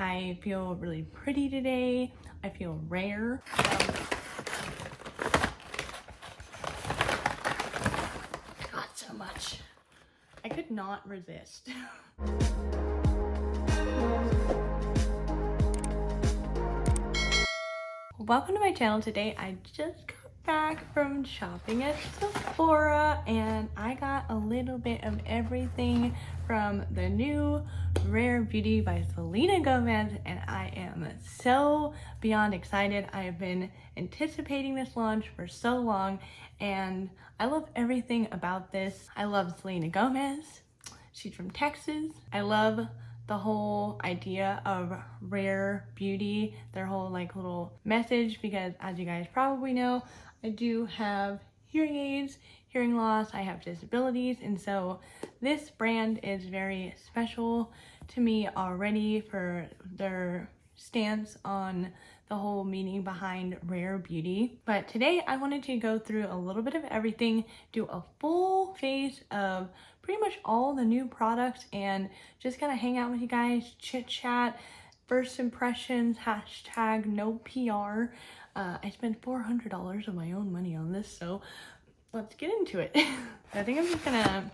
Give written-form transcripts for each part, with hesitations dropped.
I feel really pretty today. I feel rare. Got so much. I could not resist. Welcome to my channel. Today I just got back from shopping at Sephora and I got a little bit of everything from the new Rare Beauty by Selena Gomez, and I am so beyond excited. I have been anticipating this launch for so long and I love everything about this. I love Selena Gomez. She's from Texas. I love the whole idea of Rare Beauty, their whole like little message, because as you guys probably know, I do have hearing aids, hearing loss, I have disabilities, and so this brand is very special to me already for their stance on the whole meaning behind Rare Beauty. But today I wanted to go through a little bit of everything, do a full face of pretty much all the new products, and just kind of hang out with you guys, chit chat, first impressions, hashtag no PR. I spent $400 of my own money on this, so let's get into it. I think I'm just gonna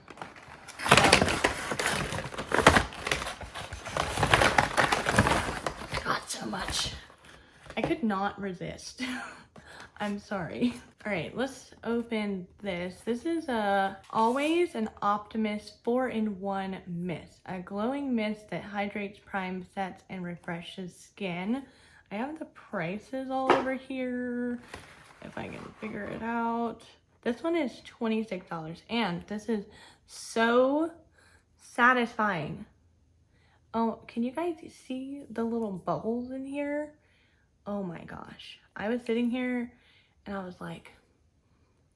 got so much. I could not resist. I'm sorry. All right, let's open this. This is always an Optimist 4-in-1 mist, a glowing mist that hydrates, primes, sets, and refreshes skin. I have the prices all over here if I can figure it out. This one is $26 and this is so satisfying. Oh, can you guys see the little bubbles in here? Oh my gosh. I was sitting here and I was like,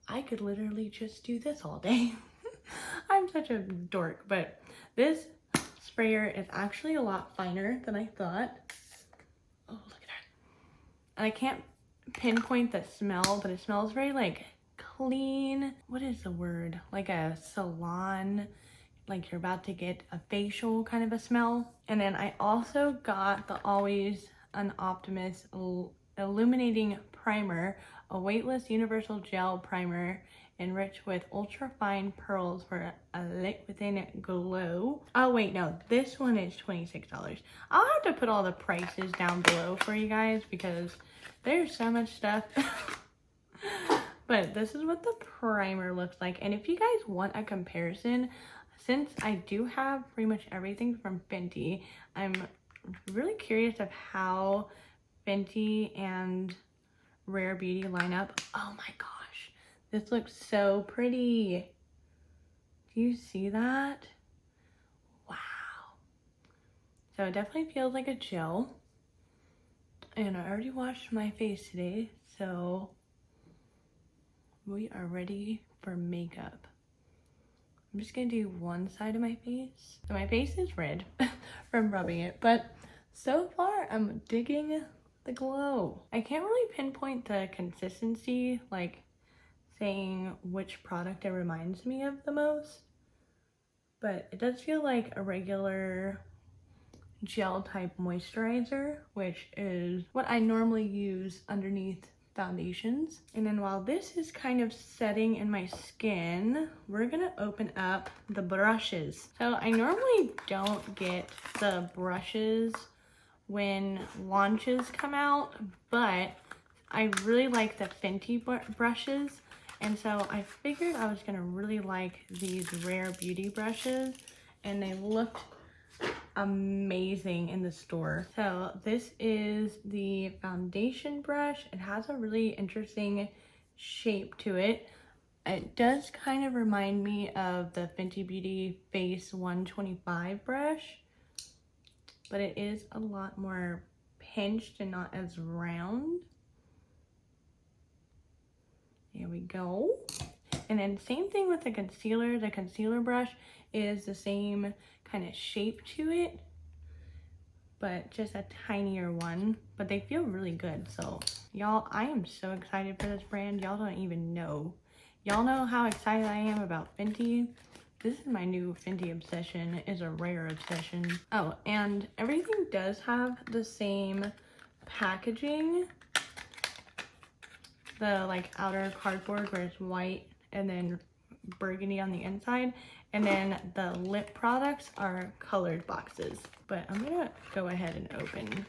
I could literally just do this all day. I'm such a dork, but this sprayer is actually a lot finer than I thought. Oh, look at that. And I can't pinpoint the smell, but it smells very like clean. What is the word? Like a salon, like you're about to get a facial kind of a smell. And then I also got the Always an Optimist illuminating primer, a weightless universal gel primer enriched with ultra fine pearls for a lit within glow. Oh wait, no, this one is $26. I'll have to put all the prices down below for you guys because there's so much stuff. But this is what the primer looks like, and if you guys want a comparison, since I do have pretty much everything from Fenty, I'm really curious of how Fenty and Rare Beauty line up. Oh my gosh, this looks so pretty. Do you see that? Wow. So it definitely feels like a gel, and I already washed my face today, so we are ready for makeup. I'm just gonna do one side of my face. So my face is red from rubbing it, but so far I'm digging the glow. I can't really pinpoint the consistency, like saying which product it reminds me of the most, but it does feel like a regular gel type moisturizer, which is what I normally use underneath foundations. And then while this is kind of setting in my skin, we're gonna open up the brushes. So I normally don't get the brushes when launches come out, but I really like the Fenty brushes, and so I figured I was gonna really like these Rare Beauty brushes, and they looked amazing in the store. So this is the foundation brush. It has a really interesting shape to it. It does kind of remind me of the Fenty Beauty Face 125 brush, but it is a lot more pinched and not as round. There we go. And then same thing with the concealer. The concealer brush is the same kind of shape to it, but just a tinier one, but they feel really good. So y'all, I am so excited for this brand. Y'all don't even know. Y'all know how excited I am about Fenty. This is my new Fenty obsession, is a rare obsession. Oh, and everything does have the same packaging. The like outer cardboard where it's white and then burgundy on the inside. And then the lip products are colored boxes. But I'm gonna go ahead and open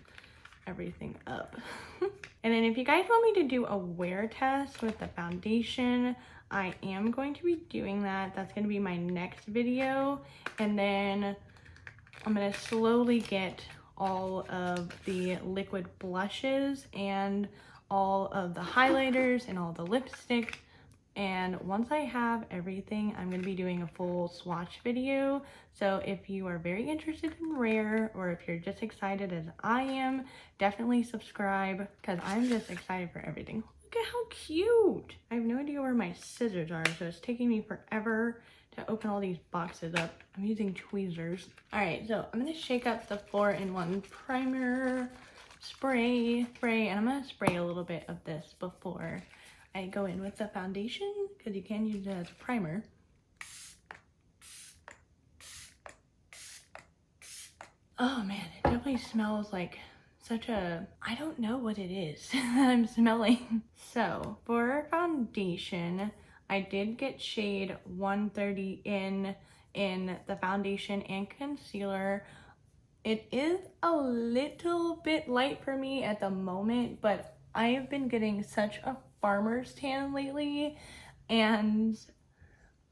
everything up. And then if you guys want me to do a wear test with the foundation, I am going to be doing that. That's going to be my next video. And then I'm going to slowly get all of the liquid blushes and all of the highlighters and all the lipstick. And once I have everything, I'm going to be doing a full swatch video. So if you are very interested in rare, or if you're just excited as I am, definitely subscribe because I'm just excited for everything. Look at how cute. I have no idea where my scissors are, so it's taking me forever to open all these boxes up. I'm using tweezers. All right, so I'm going to shake up the 4-in-1 primer spray, and I'm going to spray a little bit of this before I go in with the foundation because you can use it as a primer. Oh man, it definitely smells like such a, I don't know what it is that I'm smelling. So for foundation, I did get shade 130 in the foundation and concealer. It is a little bit light for me at the moment, but I have been getting such a farmer's tan lately, and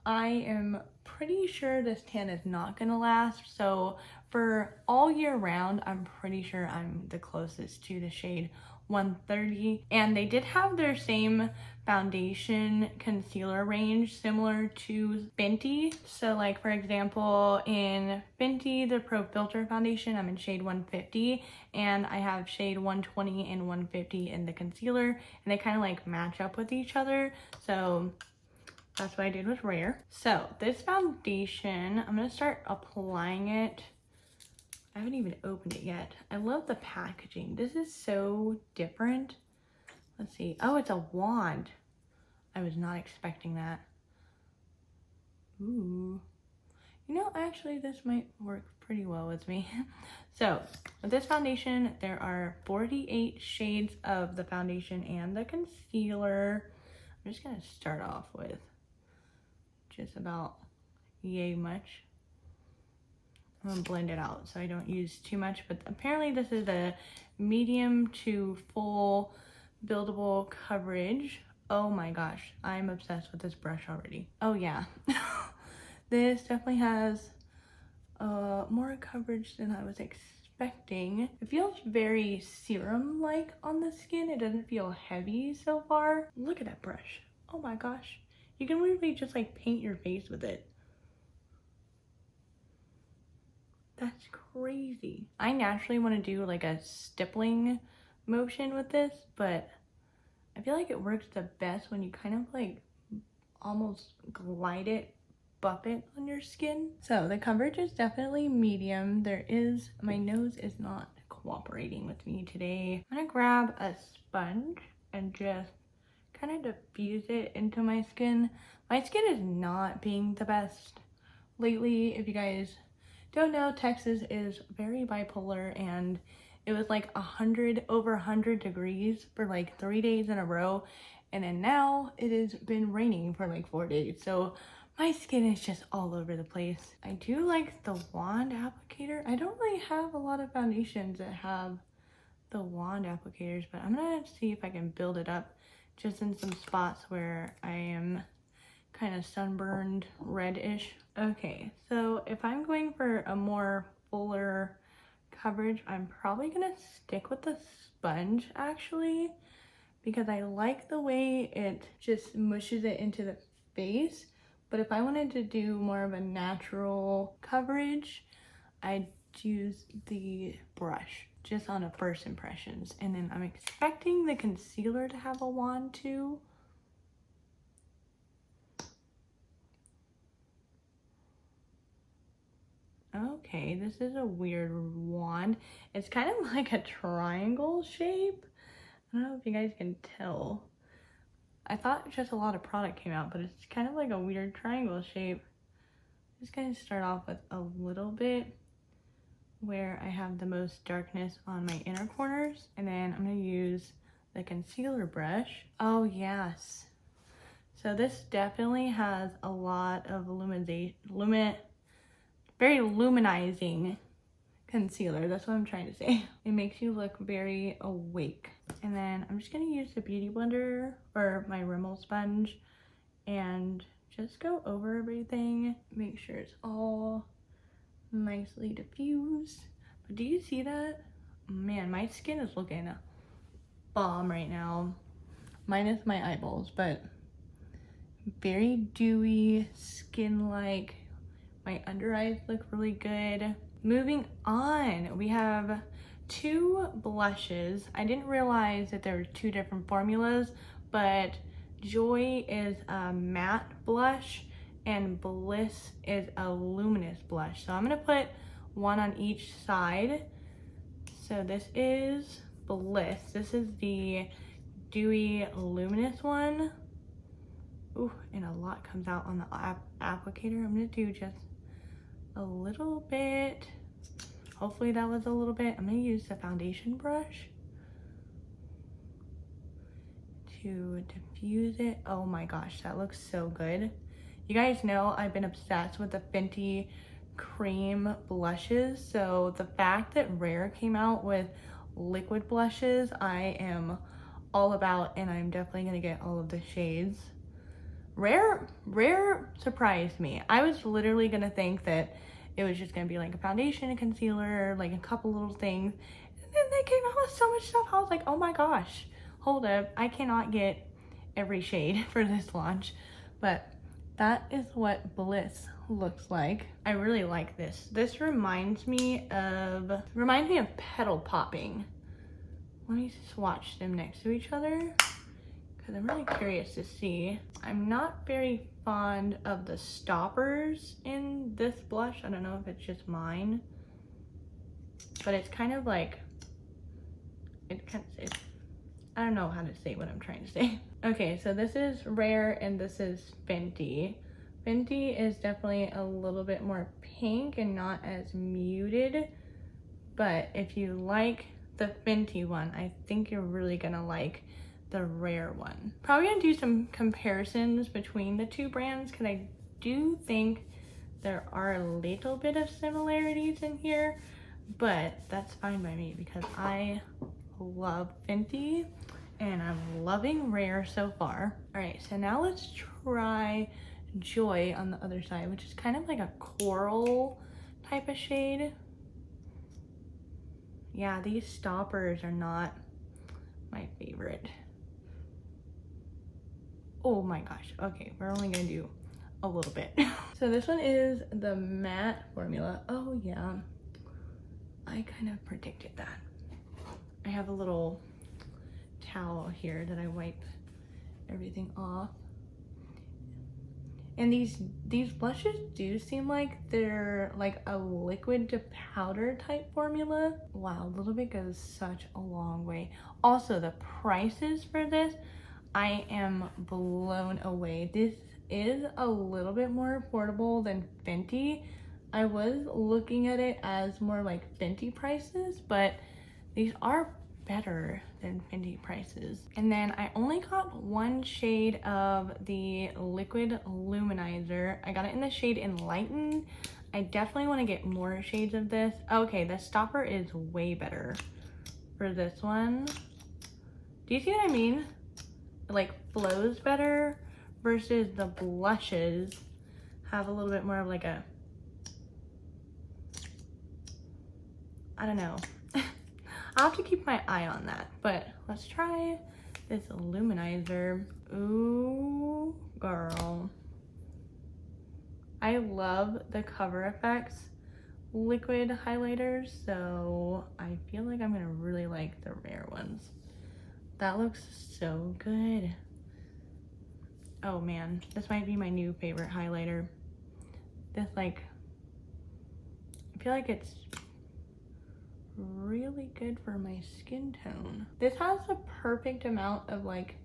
I am pretty sure this tan is not gonna last. So for all year round, I'm pretty sure I'm the closest to the shade 130. And they did have their same foundation concealer range similar to Fenty. So like for example, in Fenty, the Pro Filter foundation, I'm in shade 150, and I have shade 120 and 150 in the concealer, and they kind of like match up with each other. So that's what I did with Rare. So this foundation, I'm gonna start applying it. I haven't even opened it yet. I love the packaging. This is so different. Let's see. Oh, it's a wand. I was not expecting that. Ooh. You know, actually, this might work pretty well with me. So, with this foundation, there are 48 shades of the foundation and the concealer. I'm just gonna start off with just about yay much. I'm gonna blend it out so I don't use too much, but apparently this is a medium to full buildable coverage. Oh my gosh, I'm obsessed with this brush already. Oh yeah, this definitely has more coverage than I was expecting. It feels very serum-like on the skin. It doesn't feel heavy so far. Look at that brush. Oh my gosh. You can literally just like paint your face with it. That's crazy. I naturally want to do like a stippling motion with this, but I feel like it works the best when you kind of like almost glide it, buff it on your skin. So the coverage is definitely medium. My nose is not cooperating with me today. I'm gonna grab a sponge and just kind of diffuse it into my skin. My skin is not being the best lately. If you guys don't know, Texas is very bipolar, and it was like over 100 degrees for like 3 days in a row, and then now it has been raining for like 4 days, so my skin is just all over the place. I do like the wand applicator. I don't really have a lot of foundations that have the wand applicators, but I'm gonna see if I can build it up just in some spots where I am kind of sunburned reddish. Okay, so if I'm going for a more fuller coverage, I'm probably gonna stick with the sponge actually, because I like the way it just mushes it into the face. But if I wanted to do more of a natural coverage, I'd use the brush just on a first impressions. And then I'm expecting the concealer to have a wand too. Okay, this is a weird wand. It's kind of like a triangle shape. I don't know if you guys can tell. I thought just a lot of product came out, but it's kind of like a weird triangle shape. just gonna start off with a little bit where I have the most darkness on my inner corners, and then I'm gonna use the concealer brush. Oh yes. So this definitely has a lot of very luminizing concealer. That's what I'm trying to say. It makes you look very awake. And then I'm just gonna use the Beauty Blender or my Rimmel sponge and just go over everything. Make sure it's all nicely diffused. But do you see that? Man, my skin is looking bomb right now. Minus my eyeballs, but very dewy, skin-like. My under eyes look really good. Moving on, we have 2 blushes. I didn't realize that there were 2 different formulas, but Joy is a matte blush and Bliss is a luminous blush. So I'm gonna put one on each side. So this is Bliss. This is the dewy luminous one. Ooh, and a lot comes out on the applicator. I'm gonna do just a little bit. Hopefully that was a little bit. I'm gonna use the foundation brush to diffuse it. Oh my gosh, that looks so good. You guys know I've been obsessed with the Fenty cream blushes, so the fact that Rare came out with liquid blushes, I am all about, and I'm definitely gonna get all of the shades. Rare surprised me. I was literally gonna think that it was just gonna be like a foundation and concealer, like a couple little things, and then they came out with so much stuff. I was like, oh my gosh, hold up, I cannot get every shade for this launch. But that is what Bliss looks like. I really like this. This reminds me of petal popping. Let me swatch them next to each other because I'm really curious to see. I'm not very fond of the stoppers in this blush. I don't know if it's just mine, but it's kind of like, I don't know how to say what I'm trying to say. Okay, so this is Rare and this is Fenty. Fenty is definitely a little bit more pink and not as muted, but if you like the Fenty one, I think you're really gonna like the Rare one. Probably gonna do some comparisons between the 2 brands because I do think there are a little bit of similarities in here, but that's fine by me because I love Fenty and I'm loving Rare so far. All right, so now let's try Joy on the other side, which is kind of like a coral type of shade. Yeah, these stoppers are not my favorite. Oh my gosh. Okay, we're only gonna do a little bit. So this one is the matte formula. Oh yeah, I kind of predicted that. I have a little towel here that I wipe everything off. And these blushes do seem like they're like a liquid to powder type formula. Wow, a little bit goes such a long way. Also, the prices for this, I am blown away. This is a little bit more affordable than Fenty. I was looking at it as more like Fenty prices, but these are better than Fenty prices. And then I only got 1 shade of the liquid luminizer. I got it in the shade Enlighten. I definitely want to get more shades of this. Okay, the stopper is way better for this one. Do you see what I mean? It like flows better versus the blushes have a little bit more of like a, I don't know. I'll have to keep my eye on that, but let's try this luminizer. Ooh, girl. I love the Cover FX liquid highlighters, so I feel like I'm gonna really like the Rare ones. That looks so good. Oh man, this might be my new favorite highlighter. This like, I feel like it's really good for my skin tone. This has a perfect amount of like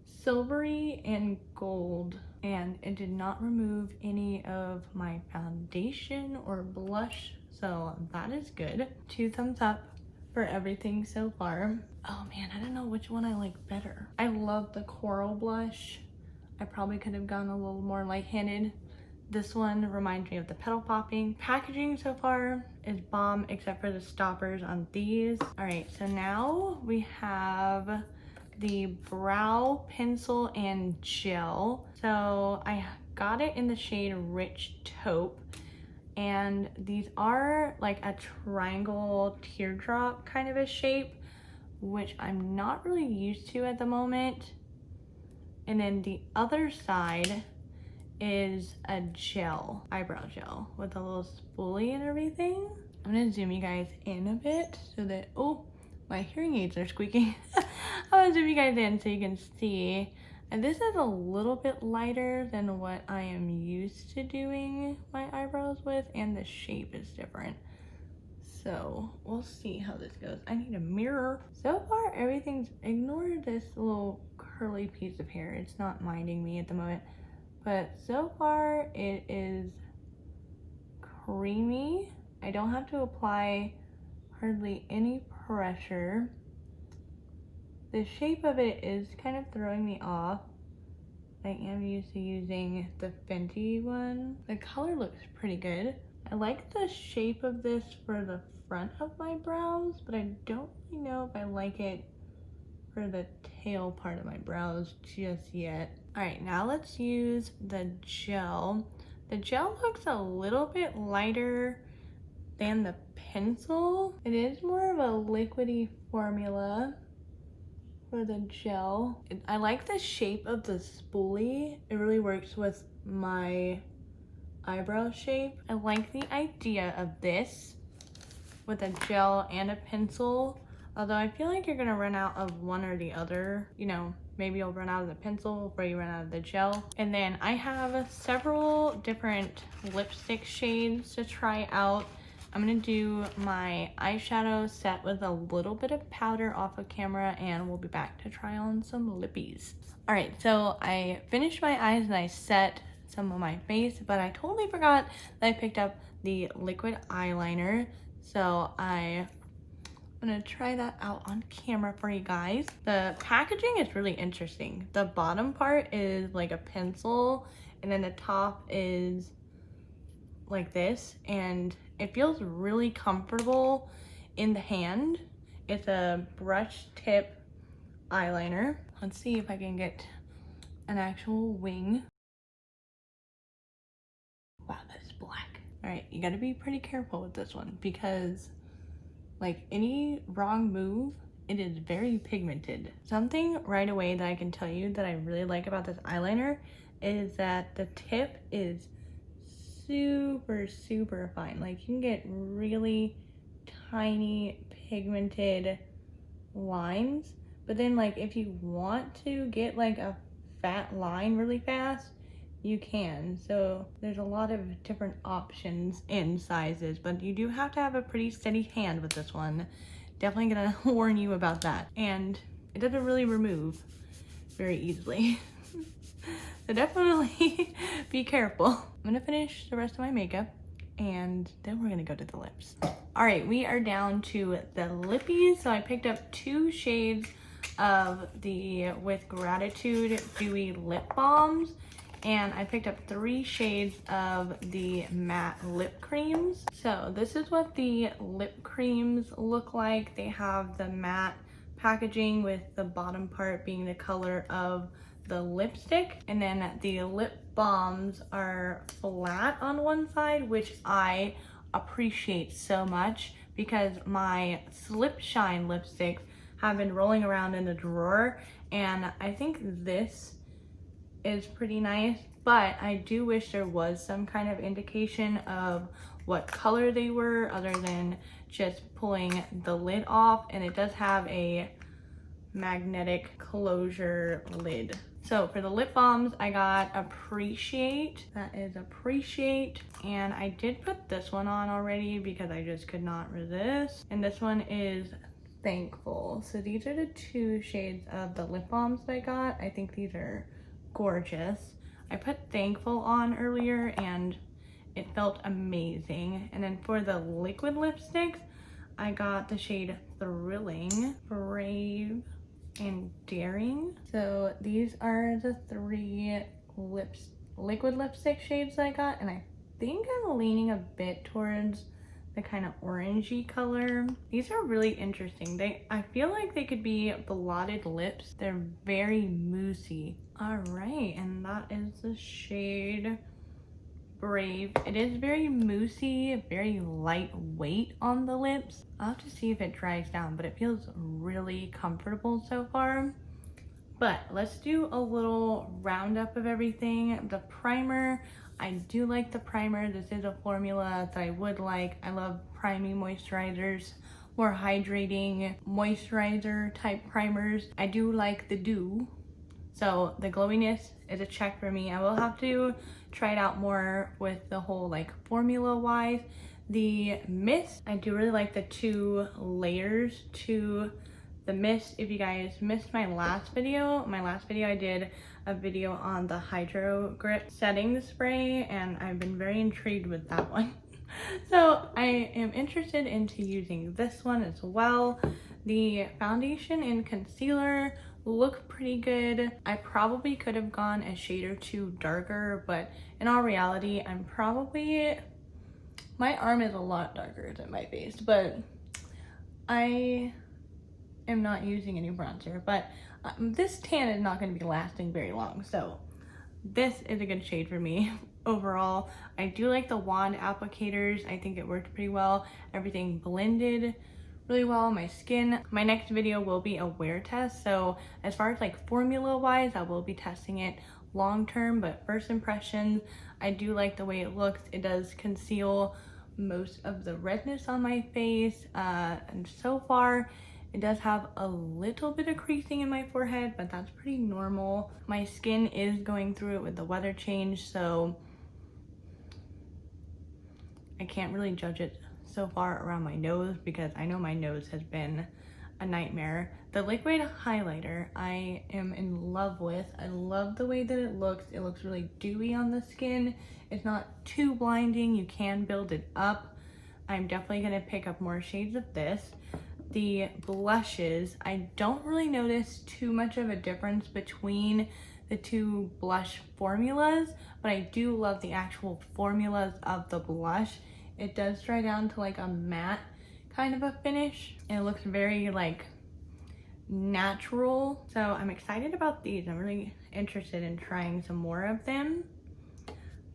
silvery and gold and it did not remove any of my foundation or blush, so that is good. 2 thumbs up for everything so far. Oh man, I don't know which one I like better. I love the coral blush. I probably could have gone a little more light-handed. This one reminds me of the petal popping. Packaging so far is bomb except for the stoppers on these. All right, so now we have the brow pencil and gel. So I got it in the shade Rich Taupe, and these are like a triangle teardrop kind of a shape, which I'm not really used to at the moment. And then the other side is a gel, eyebrow gel with a little spoolie and everything. I'm gonna zoom you guys in a bit so that, oh, my hearing aids are squeaking. I'm gonna zoom you guys in so you can see. And this is a little bit lighter than what I am used to doing my eyebrows with, and the shape is different. So we'll see how this goes. I need a mirror. So far, everything's, ignore this little curly piece of hair. It's not minding me at the moment. But so far, it is creamy. I don't have to apply hardly any pressure. The shape of it is kind of throwing me off. I am used to using the Fenty one. The color looks pretty good. I like the shape of this for the front of my brows, but I don't really know if I like it for the tail part of my brows just yet. All right, now let's use the gel. The gel looks a little bit lighter than the pencil. It is more of a liquidy formula for the gel. I like the shape of the spoolie. It really works with my eyebrow shape. I like the idea of this with a gel and a pencil, although I feel like you're gonna run out of one or the other. You know, maybe you'll run out of the pencil before you run out of the gel. And then I have several different lipstick shades to try out. I'm gonna do my eyeshadow set with a little bit of powder off of camera, and we'll be back to try on some lippies. All right, so I finished my eyes and I set some of my face, but I totally forgot that I picked up the liquid eyeliner. So I'm gonna try that out on camera for you guys. The packaging is really interesting. The bottom part is like a pencil, and then the top is like this, and it feels really comfortable in the hand. It's a brush tip eyeliner. Let's see if I can get an actual wing. Wow, that's black. All right, you gotta be pretty careful with this one because like any wrong move, it is very pigmented. Something right away that I can tell you that I really like about this eyeliner is that the tip is super fine. Like you can get really tiny pigmented lines, but then like if you want to get like a fat line really fast, you can. So there's a lot of different options in sizes, but you do have to have a pretty steady hand with this one. Definitely gonna warn you about that. And it doesn't really remove very easily. So definitely be careful. I'm gonna finish the rest of my makeup and then we're gonna go to the lips. All right, we are down to the lippies. So I picked up 2 shades of the With Gratitude Dewy Lip Balms, and I picked up 3 shades of the matte lip creams. So this is what the lip creams look like. They have the matte packaging with the bottom part being the color of the lipstick, and then the lip balms are flat on one side, which I appreciate so much because my Slip Shine lipsticks have been rolling around in the drawer, and I think this is pretty nice, but I do wish there was some kind of indication of what color they were other than just pulling the lid off. And it does have a magnetic closure lid. So for the lip balms, I got Appreciate. That is Appreciate. And I did put this one on already because I just could not resist. And this one is Thankful. So these are the 2 shades of the lip balms that I got. I think these are gorgeous. I put Thankful on earlier and it felt amazing. And then for the liquid lipsticks, I got the shade Thrilling, Brave, and Daring. So these are the 3 liquid lipstick shades I got, and I think I'm leaning a bit towards the kind of orangey color. These are really interesting. I feel like they could be blotted lips. They're very moussey. All right, and that is the shade Brave. It is very moussey, very lightweight on the lips. I'll have to see if it dries down, but it feels really comfortable so far. But let's do a little roundup of everything. The primer, I do like the primer. This is a formula that I would like. I love priming moisturizers, more hydrating moisturizer type primers. I do like the dew. So the glowiness is a check for me. I will have to try it out more with the whole like formula wise. The mist, I do really like the 2 layers to the mist. If you guys missed my last video I did a video on the Hydro Grip setting spray, and I've been very intrigued with that one. So I am interested into using this one as well. The foundation and concealer look pretty good. I probably could have gone a shade or 2 darker, but in all reality, my arm is a lot darker than my face, but I am not using any bronzer. But this tan is not going to be lasting very long, so this is a good shade for me. Overall, I do like the wand applicators. I think it worked pretty well. Everything blended really well on my skin. My next video will be a wear test, so as far as like formula wise, I will be testing it long term, but first impressions, I do like the way it looks. It does conceal most of the redness on my face, and so far it does have a little bit of creasing in my forehead, but that's pretty normal. My skin is going through it with the weather change, so I can't really judge it so far around my nose because I know my nose has been a nightmare. The liquid highlighter I am in love with. I love the way that it looks. It looks really dewy on the skin. It's not too blinding. You can build it up. I'm definitely going to pick up more shades of this. The blushes, I don't really notice too much of a difference between the 2 blush formulas, but I do love the actual formulas of the blush. It does dry down to like a matte kind of a finish, and it looks very like natural. So I'm excited about these. I'm really interested in trying some more of them.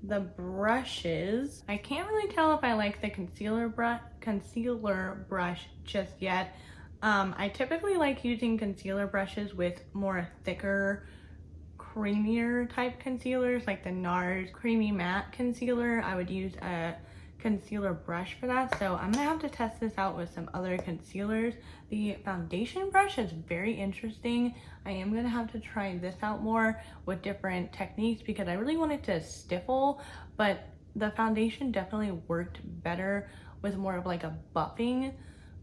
The brushes, I can't really tell if I like the concealer brush just yet. I typically like using concealer brushes with more thicker, creamier type concealers, like the NARS Creamy Matte Concealer. I would use a concealer brush for that, so I'm gonna have to test this out with some other concealers. The foundation brush is very interesting. I am gonna have to try this out more with different techniques because I really wanted to stiffle, but the foundation definitely worked better with more of like a buffing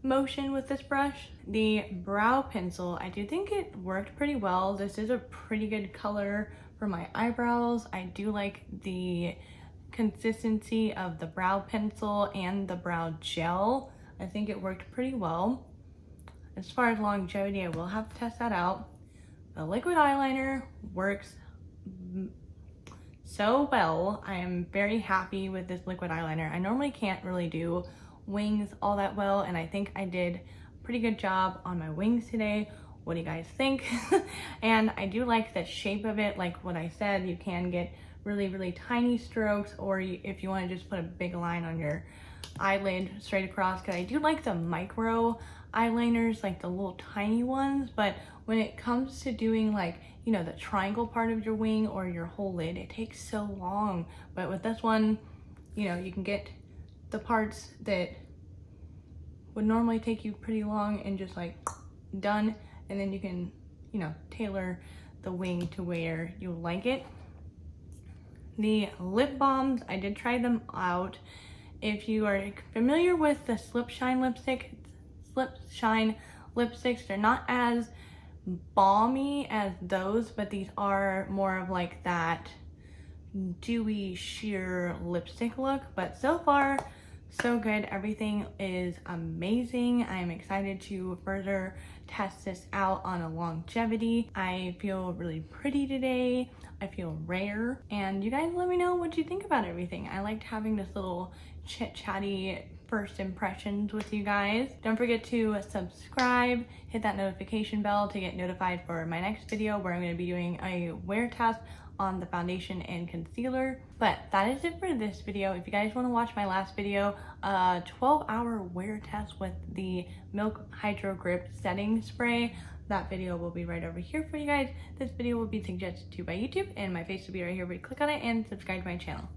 motion with this brush. The brow pencil, I do think it worked pretty well. This is a pretty good color for my eyebrows. I do like the consistency of the brow pencil and the brow gel. I think it worked pretty well. As far as longevity, I will have to test that out. The liquid eyeliner works so well. I am very happy with this liquid eyeliner. I normally can't really do wings all that well, and I think I did a pretty good job on my wings today. What do you guys think? And I do like the shape of it. Like what I said, you can get really tiny strokes, or if you want to just put a big line on your eyelid straight across, because I do like the micro eyeliners, like the little tiny ones, but when it comes to doing like, you know, the triangle part of your wing or your whole lid, it takes so long. But with this one, you know, you can get the parts that would normally take you pretty long and just like done, and then you can, you know, tailor the wing to where you like it. The lip balms, I did try them out. If you are familiar with the Slip Shine lipsticks, they're not as balmy as those, but these are more of like that dewy sheer lipstick look, but so far so good. Everything is amazing. I'm excited to further test this out on a longevity. I feel really pretty today. I feel rare, and you guys let me know what you think about everything. I liked having this little chit-chatty first impressions with you guys. Don't forget to subscribe, hit that notification bell to get notified for my next video where I'm going to be doing a wear test on the foundation and concealer. But that is it for this video. If you guys want to watch my last video, a 12-hour wear test with the Milk Hydro Grip setting spray, that video will be right over here for you guys. This video will be suggested to you by YouTube, and my face will be right here where you click on it and subscribe to my channel.